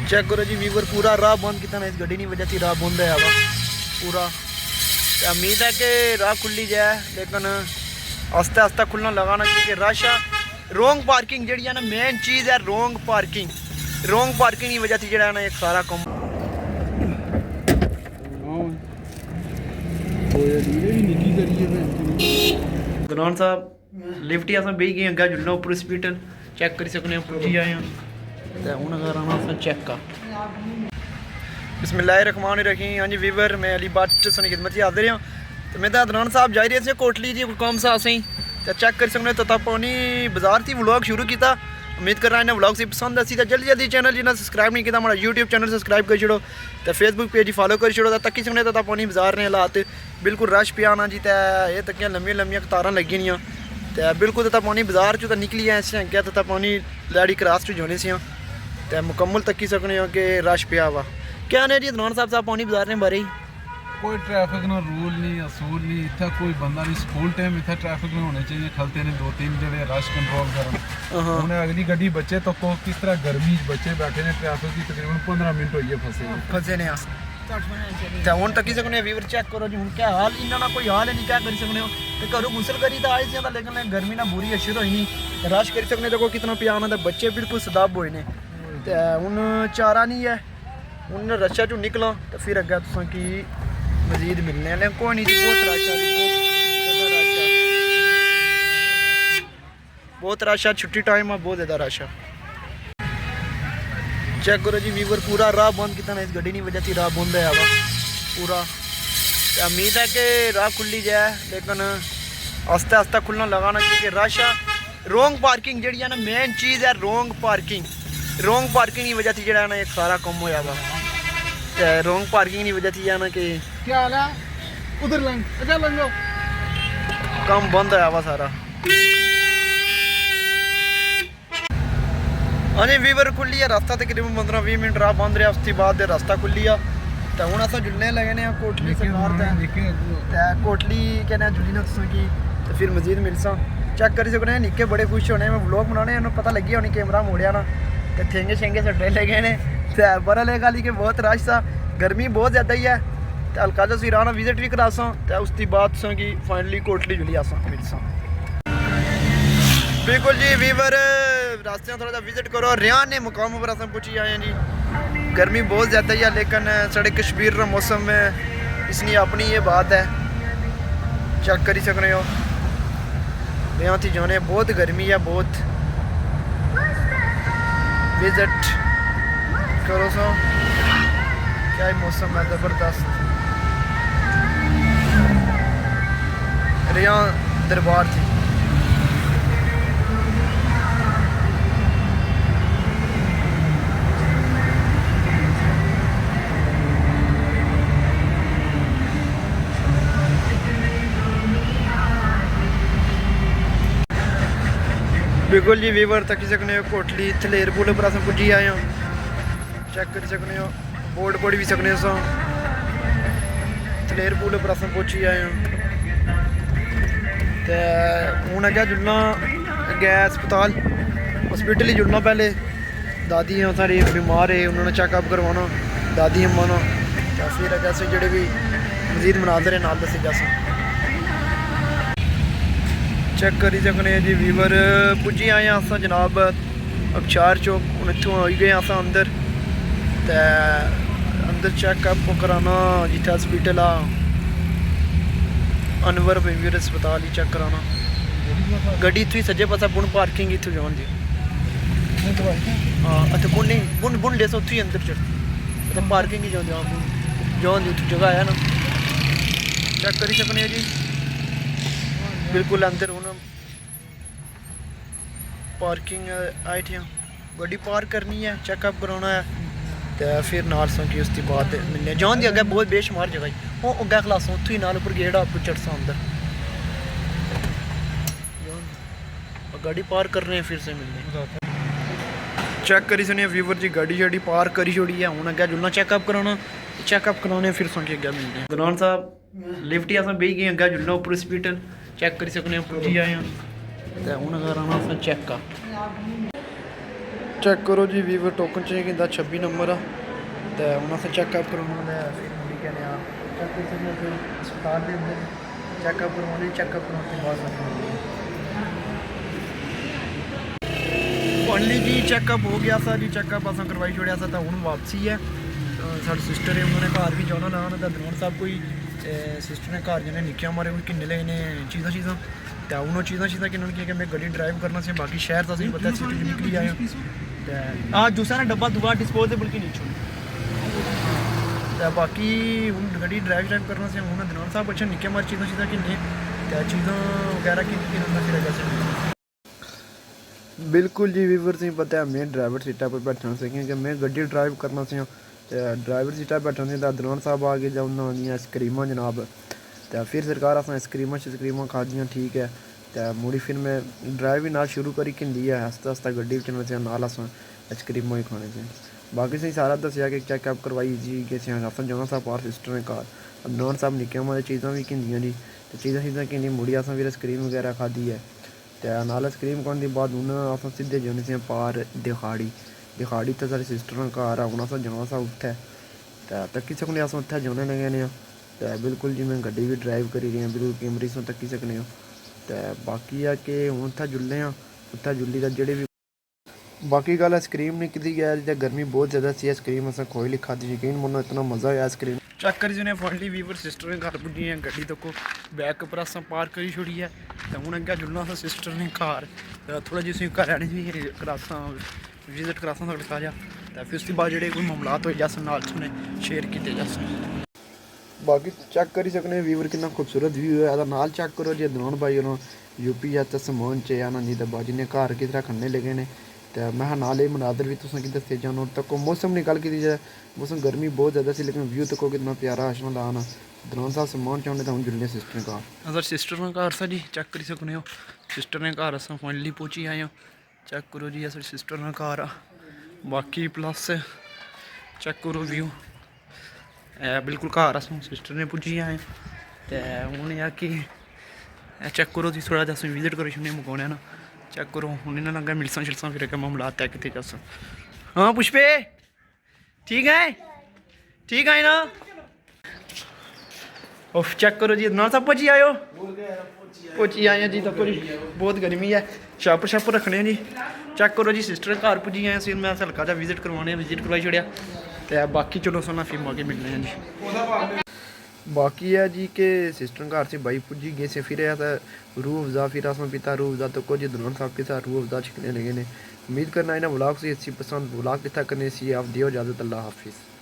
Check करो जी Weaver पूरा राह बंद किया ना इस गड्डी की वजह से राह बंद है वा पूरा। तो उम्मीद है कि राह खुली जाए लेकिन आस्ते आस्ते खुलना लगाना क्योंकि रश है। रोंग पार्किंग जी ना मेन चीज़ है रोंग पार्किंग की वजह से जो ना एक सारा कम। गनान साहब लिफ्ट ही अस बही गए अगर जुड़ना उपर हॉस्पिटल चेक कर सकने पुजी आए हैं तो हूँ अगर आना अस चेक का। बिस्मिल्लाहिर्रहमानिर्रहीम। हाँ जी वीवर मैं अली भट्ट सनी खिदमत हाजिर हाँ। तो मैं अदनान साहब जा रहे थे कोटली जी काम सा असें तो चेक कर सकने तो पानी बाजार थी व्लॉग शुरू किया। उम्मीद कर रहा है व्लॉग से पसंद आसी तो जल्दी जल्दी चैनल जिन्हें सब्सक्राइब नहीं किया हमारा यूट्यूब चैनल सब्सक्राइब कर छोड़ो तो फेसबुक पेज फॉलो कर छोड़ो तक सकने तो पानी बाजार ने हालात बिल्कुल रश पे आना जी। तो ये तक लम्बिया लम्बिया कतार लगी दियाँ तो बिल्कुल तो पानी बाजार चो तो निकली है इस अगर तो पानी लैड़ी क्रॉस चो जाने से तो मुकम्मल तकी सकने हो कि रश पे वा। क्या ने जी अदनान साहब पानी बाजार ने बारे कोई ट्रैफिक ना रूल नहीं असूल नहीं इतना कोई बंदा नहीं स्कूल टाइम इतना ट्रैफिक में होने चाहिए खलते ने 2-3 जगह रश कंट्रोल करना उन्हें अगली गड्डी बच्चे तो को किस तरह गर्मी बच्चे बैठे ने ट्रैफिक की तकरीबन 15 मिनट हुई है फसे ने तो हूँ तकी सकने वीवर चेक करो जी हूँ क्या हाल इन्होंने कोई हाल नहीं क्या कर सकने हो तो घरों गुसल करी तो आई सी लेकिन गर्मी ना बुरी शुरू होई नहीं रश कर सकने तो कितना पिया आना बच्चे बिल्कुल सदब होए ने तो हूँ चारा नहीं है हूँ रशा चो निकलो तो फिर अगर तुम की मजीद मिलने वाले कोई नहीं बहुत रश बहुत रश है छुट्टी टाइम है बहुत ज़्यादा रश है। चेक करो जी वीवर पूरा राह बंद किया ना इस गड्डी की वजह से राह बंद है वा पूरा। तो उम्मीद है कि राह खुली जाए लेकिन आस्ते आस्ते खुलना लगाना क्योंकि रश है। रोंग पार्किंग जी ना मेन चीज़ है रोंग पार्किंग की वजह से जो ना एक सारा कम होया वा। रोंग पार्किंग की वजह से ना कि क्या हाल है उधर लंगो काम बंद है वा सारा। हाँ जी वीवर खुली है रास्ता तकरीबन 15-20 मिनट राह बंद रहा उसके बाद रास्ता खुली है तो हूँ अस जुड़ने लगे ने कोटली सरकार कोटली कहने जुड़ी ना तुम की तो फिर मजीद मिलसा चेक करी सकने निक्के बड़े खुश होने में व्लॉग बनाने उन्हें पता लगी होनी कैमरा मोड़िया ना तो थेंगे शेंगे सट्टे लगे ने तो बड़ा लेगा ली कि बहुत रश था गर्मी बहुत ज़्यादा ही है तो हल्का जा सिराना विजिट भी करा सा तो उसकी बाद तुम की फाइनली कोटली जुली आसा मिलसा। बिल्कुल जी वीवर रास्ते थोड़ा सा विजिट करो रियान ने मुकाम पर अस पुजी आए हैं जी। गर्मी बहुत ज़्यादा ही है लेकिन साढ़े कश्मीर का मौसम में इसकी अपनी ये बात है चेक करी सकने हो रियान थी जाने बहुत गर्मी है बहुत विजिट करो सो क्या ही मौसम है ज़बरदस्त। रियान दरबार थी बिल्कुल जी वीवर तक सकने कोटली थलेर पुल पर अस पुजी आए हैं चेक कर सकने हो बोर्ड पढ़ी भी सकने सो थलेर पुल पर अस पहुंची आए हैं तो हूँ अगर जुड़ना अगर अस्पताल हॉस्पिटल ही जुड़ना पहले दादी हैं सारी बीमार है उन्होंने चेकअप करवाना दादी अम्मा ना तो फिर अगर से जोड़े भी मजीद मनाजर नाल दसे जा चेक करी सकने जी वीवर पुजी आए अस जनाब अबचार चौक हूँ इतों आई गए अस अंदर तो अंदर चेकअप कराना जिथे हॉस्पिटल आ अनवर वीवर अस्पताल ही चेक कराना गड्डी इतों ही सज्जे पासा बुन पार्किंग इतों जान दी हाँ अच्छा बुन नहीं बुन ले सो उत्थों ही अंदर चढ़ मतलब पार्किंग ही जान दी उत्थों जगह है ना चेक करी सकने जी बिल्कुल अंदर हूँ पार्किंग आई थी गड्डी पार्क करनी है चेकअप कराना है तो फिर नाल सो कि उसकी बात मिलने जान दी अगर बहुत बेशुमार जगह वो अगर खलासा उत्थों ही नाल उपर गेड़ा आप चढ़सा अंदर गाड़ी पार्क कर रहे हैं फिर से मिलने चेक करी सुनिए व्यूवर जी गाड़ी शाड़ी पार्क करी छोड़ी है हूँ अगर जुलना चेकअप कराने फिर सो कि अगर मिलने गनान साहब लिफ्ट ही अस बही गए अगर जुलना उपर हॉस्पिटल चेक कर सकने पुजी आए हैं तो हूँ अगर आना अस चेक का चेक करो जी वीवर टोकन चाहिए कि 26 नंबर आ तो उन्होंने चेकअप करवाना है फिर मुड़ी कहने चेक कर सकते फिर अस्पताल के अंदर चेकअप करवाने चेकअप करवाने के बाद फाइनली जी चेकअप हो गया सा जी चेकअप अस करवाई छोड़ा सा तो हूँ वापसी है साढ़े सिस्टर है उन्होंने घर भी जाना लाना तो दरवान साहब कोई सिस्टर ने घर जाने निक्कियां मारे कोई किन्ने लगे ने चीज़ां तो हूँ चीज़ां कि उन्होंने कि मैं गड्डी ड्राइव करना से बाकी शहर तो असें पता सिटी च निकली आए हाँ जूसा ने डब्बा दुआ डिस्पोजेबल की नीचे तो बाकी हूँ गड्डी ड्राइव करना से हूँ दरवान साहब अच्छा निक्के मारे चीज़ां किन्ने तो चीज़ां वगैरह कि फिर जैसे बिल्कुल जी वीवर से पता है मैं ड्राइवर सीटा पर बैठना से क्योंकि मैं गड्डी ड्राइव करना से ड्राइवर सीटा पर बैठना से दरवान साहब आ गए जब उन्होंने आइसक्रीमां जनाब तो फिर सरकार अस आइसक्रीमां खादियां ठीक है तो मुड़ी फिर मैं ड्राइव भी नाल शुरू करी कि है आस्ता आस्ता गड्डी चलने से नाल अस आइसक्रीमां ही खाने से बाकी सही सारा दसिया कि चेकअप करवाई जी कि अस जाना सा पार सिस्टर ने घर दरवान साहब निक्के मारे चीज़ां भी किंदियां जी तो चीज़ां कि मुड़ी अस फिर आइसक्रीम वगैरह खाधी है तो नाल आइसक्रीम खाने के बाद हूँ अस सीधे जाने से पार दिखाड़ी तो साढ़े सिस्टर ने घर हूँ अस जाना सा उत्थे तो तक्की सकने अस उत्थे जाने लगे ने तो बिल्कुल जी मैं गड्डी भी ड्राइव करी रही बिल्कुल कैमरे से तक्की सकने तो बाकी है कि हूँ उत्थे जुल्ले उत्थे जुल्ली का जेह्ड़े भी बाकी गल आइसक्रीम नहीं की गया तो गर्मी बहुत ज़्यादा सी आइसक्रीम अस खोई लिखा दी यकीन मनो इतना मज़ा आया आइसक्रीम चेक करी जिन्हें फाइनली वीवर सिस्टर ने घर पुजी है गड्डी तको बैक पर अस पार करी छोड़ी है तो हूँ अगर जुड़ना अस सिस्टर ने घर थोड़ा जी घर आने भी करासा विजिट करासा थोड़ा सारा तो फिर उसके बाद जो कोई मामलात हो जाए नाल सुने शेयर किए जा बाकी चेक करी सकने वीवर कितना खूबसूरत व्यू है नाल चेक करो जी दरवान भाई होर यूपी या तो समोन च आना जी तो बाजी ने घर किस तरह खन्ने लगे ने तो मैं नाल मनादर भी तुसें दस्से जान और तक मौसम की गल की जाए मौसम गर्मी बहुत ज़्यादा सी लेकिन व्यू तको कितना प्यारा आशना लाना दरवान साहब समान चाहने तो हम जुड़ने सिस्टर घर अगर सिस्टर ने घर सा जी चेक करी सकने हो सिस्टर ने घर अस फाइनली पहुँची आए हो चेक करो जी अस सिस्टर ने घर बाकी प्लस चेक करो व्यू बिल्कुल घर अस सिस्टर ने पुज्जी आए तो हूँ यह कि चेक करो जी थोड़ा जैसे विजिट करी छुड़ने मुकाने ना चेक करो हूँ इन्हें लगा मिलसा शिलसा फिर अगर मामला तय कितने जस हाँ पुष्पे ठीक है ना ओह चेक करो जी ना सब पहुँची आयो पहुँची आए जी तक जी बहुत गर्मी है छापर रखने जी चेक करो जी सिस्टर घर पुजी आए फिर मैं हल्का जा विजिट करवाने विजिट करवाई छोड़िया तो बाकी चलो सोना फिर आगे मिलने हैं जी बाकी है जी कि सिस्टर घर से भाई पुजी गए से फिर रूह अफ़ज़ा फिर अस पिता रूह अफ़ज़ा तो कुछ दरवान साहब के साथ रूह अफ़ज़ा छिकने लगे ने उम्मीद करना इन्हें व्लॉग से अच्छी पसंद व्लॉग कितना करने सी आप दियो इजाज़त अल्लाह हाफिज़।